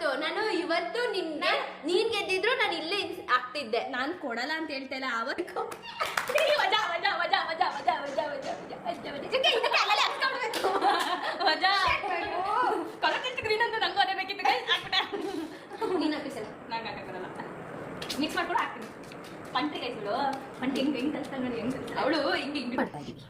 ಅವತ್ತು ನಾನು ಇವತ್ತು ನೀನ್ ಗೆದ್ದಿದ್ರು ನಾನು ಇಲ್ಲೇ ಆಗ್ತಿದ್ದೆ. ನಾನು ಕೊಡಲ್ಲ ಅಂತ ಹೇಳ್ತಾ ಇಲ್ಲ ಅವತ್ತು. ನೀನ್ ಹಾಕಿಸಲ್ಲ, ನಂಗೆ ಹಾಕಲ್ಲ. ಮಿಕ್ಸ್ ಮಾಡ್ಕೊಂಡು ಹಾಕ್ತೀನಿ. ಪಂಟ್ರಿ ಕೈಸಳು ಪಂಟಿ ಹೆಂಗ್ ಕಲ್ಸ್ತಾಳೆ ನೋಡಿ, ಹೆಂಗ್ ಕಲ್ಸ್ತಾಳೆ ಅವಳು. ಹಿಂಗೆ ಮಾಡ್ತಾ ಇದೀವಿ,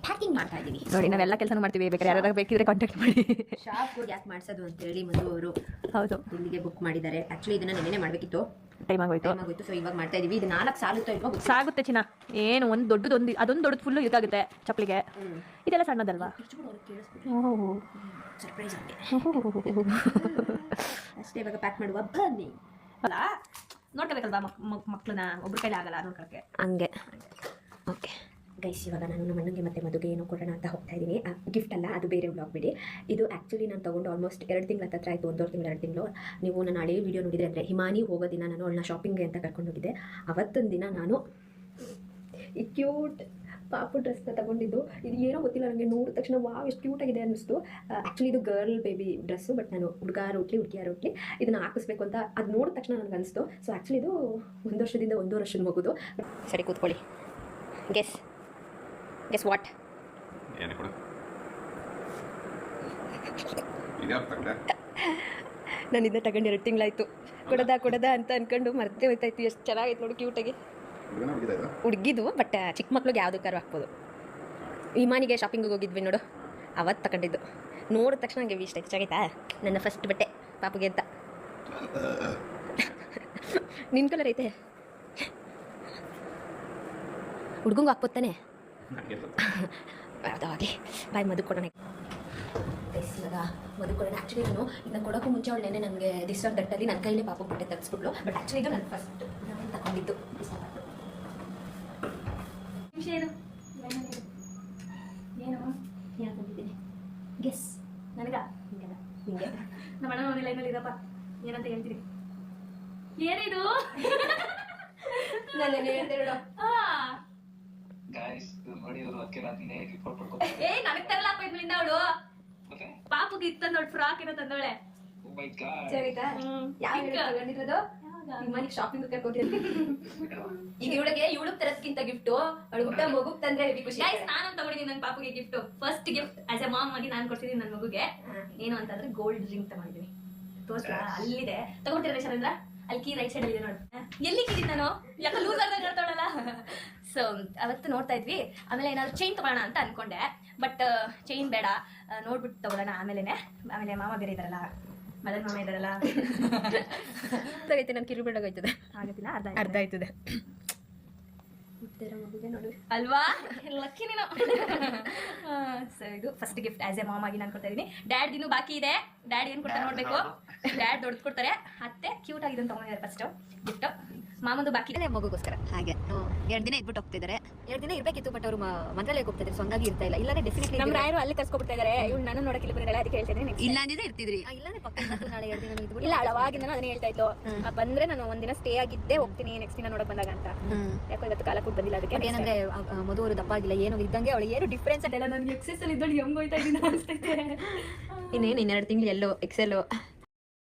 ಪ್ಯಾಕಿಂಗ್ ಮಾಡ್ತಾ ಇದೀವಿ ನೋಡಿ. ನಾವೆಲ್ಲ ಕೆಲಸ ಮಾಡ್ತೀವಿ. ಬೇಕಾದ್ರೆ ಯಾರು ಬೇಕಿದ್ರೆ ಕಾಂಟ್ಯಾಕ್ಟ್ ಮಾಡಿ. ಶಾಪ್ ಯಾಕೆ ಮಾಡ್ಸೋದು ಅಂತ ಹೇಳಿ ಮಧು ಅವರು ಹೌದು ಇಲ್ಲಿಗೆ ಬುಕ್ ಮಾಡಿದ್ದಾರೆ. ಆಕ್ಚುಲಿ ಇದನ್ನ ನೆನ್ನೆ ಮಾಡ್ಬೇಕಿತ್ತು, ಟೈಮ್ ಆಗೋಯ್ತು. ಸೊ ಇವಾಗ ಮಾಡ್ತಾ ಇದೀವಿ. ಇದು 4 ಸಾಲುತ್ತೋ ಇಲ್ವೋ ಸಾಗುತ್ತೆ ಚಿನ್ನ. ಏನು ಒಂದು ದೊಡ್ಡದೊಂದು ಅದೊಂದು ದೊಡ್ಡದು ಫುಲ್ಲು ಇದಾಗುತ್ತೆ ಚಪ್ಪಲಿಗೆ. ಇದೆಲ್ಲ ಸಣ್ಣದಲ್ವಾ? ಸರ್ಪ್ರೈಸ್ ಆಗಿ ಅಷ್ಟೇ. ಇವಾಗ ಪ್ಯಾಕ್ ಮಾಡುವ ಬನ್ನಿ. ಅಲ್ಲ ನೋಡ್ಕೋಬೇಕಲ್ವಾ ಮಕ್ಕಳನ್ನ ಒಬ್ರ ಕೈಲಿ ಆಗಲ್ಲ ನೋಡ್ಕೊಳಕ್ಕೆ. ಹಂಗೆ ಓಕೆ ಗೈಸ್, ಇವಾಗ ನಾನು ನಮ್ಮ ಅಣ್ಣಂಗೆ ಮತ್ತು ಮದುಗೆ ಏನೋ ಕೊಡೋಣ ಅಂತ ಹೋಗ್ತಾ ಇದ್ದೀನಿ. ಗಿಫ್ಟ್ ಅಲ್ಲ, ಅದು ಬೇರೆ ಬ್ಲಾಗ್ ಬಿಡಿ. ಇದು ಆ್ಯಕ್ಚುಲಿ ನಾನು ತೊಗೊಂಡು ಆಲ್ಮೋಸ್ಟ್ 2 ತಿಂಗಳ ಹತ್ರ ಆಯಿತು, 1.5 ತಿಂಗಳು 2 ತಿಂಗಳು. ನೀವು ನನ್ನ ಹಳೆ ವೀಡಿಯೋ ನೋಡಿದರೆ ಅಂದರೆ ಹಿಮಾನಿ ಹೋಗೋ ದಿನ ನಾನು ಅವಳನ್ನ ಶಾಪಿಂಗ್ಗೆ ಅಂತ ಕರ್ಕೊಂಡು ಹೋಗಿದ್ದೆ. ಅವತ್ತೊಂದು ದಿನ ನಾನು ಈ ಕ್ಯೂಟ್ ಪಾಪು ಡ್ರೆಸ್ನ ತಗೊಂಡಿದ್ದು. ಇದು ಏನೋ ಗೊತ್ತಿಲ್ಲ ನನಗೆ, ನೋಡಿದ ತಕ್ಷಣ ವಾವ್ ಎಷ್ಟು ಕ್ಯೂಟಾಗಿದೆ ಅನ್ನಿಸ್ತು. ಆ್ಯಕ್ಚುಲಿ ಇದು ಗರ್ಲ್ ಬೇಬಿ ಡ್ರೆಸ್ಸು, ಬಟ್ ನಾನು ಹುಡುಗಿಯರ ಹುಟ್ಲಿ ಇದನ್ನು ಹಾಕಿಸ್ಬೇಕು ಅಂತ ಅದು ನೋಡಿದ ತಕ್ಷಣ ನನಗೆ ಅನಿಸ್ತು. ಸೊ ಆ್ಯಕ್ಚುಲಿ ಇದು 1 ವರ್ಷದಿಂದ 1.5 ವರ್ಷದ ಮಗುದು. ಸರಿ ಕೂತ್ಕೊಳ್ಳಿ. Guess what? ನಾನು ಇದನ್ನ ತಗೊಂಡು 2 ತಿಂಗಳಾಯ್ತು. ಕೊಡದ ಅಂತ ಅನ್ಕೊಂಡು ಮರ್ತೇ ಹೋಯ್ತಾಯ್ತು. ಎಷ್ಟು ಚೆನ್ನಾಗೈತೆ ನೋಡಿ, ಕ್ಯೂಟಾಗಿ. ಹುಡುಗಿದು, ಬಟ್ ಚಿಕ್ಕ ಮಕ್ಳಿಗೆ ಯಾವುದಕ್ಕಾರು ಹಾಕ್ಬೋದು. ವಿಮಾನಿಗೆ ಶಾಪಿಂಗಿಗೆ ಹೋಗಿದ್ವಿ ನೋಡು, ಅವತ್ತು ತಗೊಂಡಿದ್ದು. ನೋಡಿದ ತಕ್ಷಣ ನನಗೆ ಇಷ್ಟ ಆಯ್ತು. ಚೆನ್ನಾಗೈತಾ? ನನ್ನ ಫಸ್ಟ್ ಬಟ್ಟೆ ಪಾಪುಗೆ ಅಂತ. ನಿನ್ನ ಕಲರ್ ಐತೆ, ಹುಡ್ಗಂಗೆ ಹಾಕ್ಬೋತಾನೆ. ಯಾವುದಾಗಿ ಬಾಯ್ ಮದು ಕೊಡೋಣ. ಇವಾಗ ಮದು ಕೊಡೋಣ. ಆ್ಯಕ್ಚುಲಿ ನಾನು ಇದನ್ನ ಕೊಡೋಕ್ಕೂ ಮುಂಚೆ ಅವಳು ನೆನೆ ನನಗೆ ದಿಸ್ ಆಫ್ ದಟ್ಟಲ್ಲಿ ನನ್ನ ಕೈಲೇ ಪಾಪು ಬಟ್ಟೆ ತರಿಸ್ಬಿಟ್ಲು. ಬಟ್ ಆ್ಯಕ್ಚುಲಿ ಇದು ನಾನು ಫಸ್ಟ್ ತಗೊಂಡಿದ್ದು. ಏನು ತಂದಿದ್ದೀನಿ ಗೆಸ್? ನನಗ ಹಿಂಗೆಲ್ಲ ಹಿಂಗೆ ನಮ್ಮ ಅಣ್ಣ ನೋಡಿ ಲೈನಲ್ಲಿ ಇರಪ್ಪ, ಏನಂತ ಹೇಳ್ತೀರಿ? ಏನಿದು? ನಾನು ಹೇಳ್ದೆ ನೋಡು. ಏ ನನಗ್ ತರಲಾಪ ಇದ್ರಿಂದ ಅವಳು ಪಾಪುಗೆ ಇತ್ತ ನೋಡಿ ಫ್ರಾಕ್ ಏನೋ ತಂದವಳೆ. ಶಾಪಿಂಗ್ ಈಗ ಇವಳಿಗೆ ತರದ್ಕಿಂತ ಗಿಫ್ಟ್ ಅವಳು ಹುಟ್ಟ ಮಗುಗ್ ತಂದ್ರೆ ಖುಷಿ. ನಾನು ತಗೊಂಡಿದ್ದೀನಿ ನನ್ನ ಪಾಪುಗೆ gift. First gift as a mom ಆಗಿ ನಾನು ಕೊಡ್ತಿದ್ದೀನಿ ನನ್ನ ಮಗುಗೆ. ಏನು ಅಂತಂದ್ರೆ ಗೋಲ್ಡ್ ರಿಂಗ್ ತಗೊಂಡಿದ್ದೀನಿ. ತೋರ್ಸ್ಲಾ? ಅಲ್ಲಿದೆ, ತಗೊಂಡಿರ ಚಂದ್ರ ಅಲ್ಲಿ ಕೀ ರೈಟ್ ಸೈಡ್ ಅಲ್ಲಿ ಇದೆ ನೋಡು. ಎಲ್ಲಿ ಕೀ ನಾನು ಯಾಕೆ ಲೂಸ್ ಆಗಿ ನೋಡ್ತಾಳಲ್ಲ. ಸೊ ಅವತ್ತು ನೋಡ್ತಾ ಇದ್ವಿ. ಆಮೇಲೆ ಏನಾದ್ರು ಚೈನ್ ತಗೊಳ್ಳೋಣ ಅಂತ ಅನ್ಕೊಂಡೆ, ಬಟ್ ಚೈನ್ ಬೇಡ, ನೋಡ್ಬಿಟ್ಟು ತಗೊಳ್ಳೋಣ ಆಮೇಲೆ ಮಾಮ ಬೇರೆ ಇದಾರಲ್ಲ, ಮದನ್ ಮಾಮ ಇದಾರಲ್ಲ. ತಗೈತೆ ನನ್ನ ಕಿರು ಬಿಡೋಗೈತದೆ. ಆಗತ್ತಿಲ್ಲ, ಅರ್ಧ ಆಯ್ತದೆ ನೋಡಿ ಅಲ್ವಾ? ಲಕ್ಕಿ ನೀನು. ಸೊ ಇದು first gift as a mom ಆಗಿ ನಾನು ಕೊಡ್ತಾ ಇದೀನಿ. ಡ್ಯಾಡ್ ದಿನ ಬಾಕಿ ಇದೆ. ಡ್ಯಾಡ್ ಏನ್ ಕೊಡ್ತಾರೆ ನೋಡ್ಬೇಕು. ಡ್ಯಾಡ್ ದೊಡ್ಡ ಕೊಡ್ತಾರೆ, ಅತ್ತೆ ಕ್ಯೂಟ್ ಆಗಿದೆ ಅಂತ ತಗೊಂಡಿದ್ದಾರೆ ಫಸ್ಟ್ ಗಿಫ್ಟ್. ಮಾಮಂದು ಬಾಕಿ ಇದೆ ಮಗುಗೋಸ್ಕರ. ಹಾಗೆ 2 ದಿನ ಇದ್ಬಿಟ್ಟು ಹೋಗ್ತಿದ್ದಾರೆ. 2 ದಿನ ಇರ್ಬೇಕಿತ್ತು, ಬಟ್ ಅವರು ಮಂತ್ರಾಲಯಕ್ಕೆ ಹೋಗ್ತಿದ್ದಾರೆ. ಸೊ ಹಂಗಾಗಿ ಇರ್ತಾ ಇಲ್ಲ. ಇಲ್ಲಾಂದ್ರೆ ಡೆಫಿನೆಟ್ಲಿ ನಮ್ಮ ರಾಯರು ಅಲ್ಲಿ ಕರ್ಸ್ಕೊಬಿಡ್ತಾ ಇದಾರೆ. ಇವ್ನು ನಾನು ನೋಡಕ್ಕೆ ಇಲ್ಲಿ ಬಂದಿರಲ್ಲ, ಅದಕ್ಕೆ ಹೇಳ್ತಿದ್ದೀನಿ. ಇಲ್ಲ ಅಂದಿದ್ರೆ ಇರ್ತಿದ್ರಿ. ಇಲ್ಲಾಂದ್ರೆ ಪಕ್ಕ ನಾಳೆ 2 ದಿನ ಇದ್ಬಿಟ್ಟು. ಇಲ್ಲ, ಅಳವಾಗಿಂದ ನಾನು ಅದನ್ನ ಹೇಳ್ತಾ ಇತ್ತು. ಬಂದ್ರೆ ನಾನು ಒಂದಿನ ಸ್ಟೇ ಆಗಿದ್ದೆ, ಹೋಗ್ತೀನಿ ನೆಕ್ಸ್ಟ್ ದಿನ ನೋಡಕ್ ಬಂದಾಗ ಅಂತ. ಯಾಕೋ ಇವತ್ತು ಕಾಲ ಕೂಡ ಬಂದಿಲ್ಲ. ಅದಕ್ಕೆ ಏನಂದ್ರೆ ಮಧು ಅವರು ದಪ್ಪ ಆಗಿಲ್ಲ, ಏನು ಇದ್ದಂಗೆ. ಅವಳು ಏನು ಡಿಫ್ರೆನ್ಸ್ ಅದೆಲ್ಲ ನನಗೆ ಎಕ್ಸೆಸ್ ಅಲ್ಲಿ ಇದ್ದಳು ಹೆಂಗ್ ಹೋಯ್ತಾ ಇದೀನಿ ಅನ್ಸ್ತೈತೆ. ಇನ್ನೇನು 2 ತಿಂಗಳು ಎಲ್ಲೋ ಎಕ್ಸೆಲ್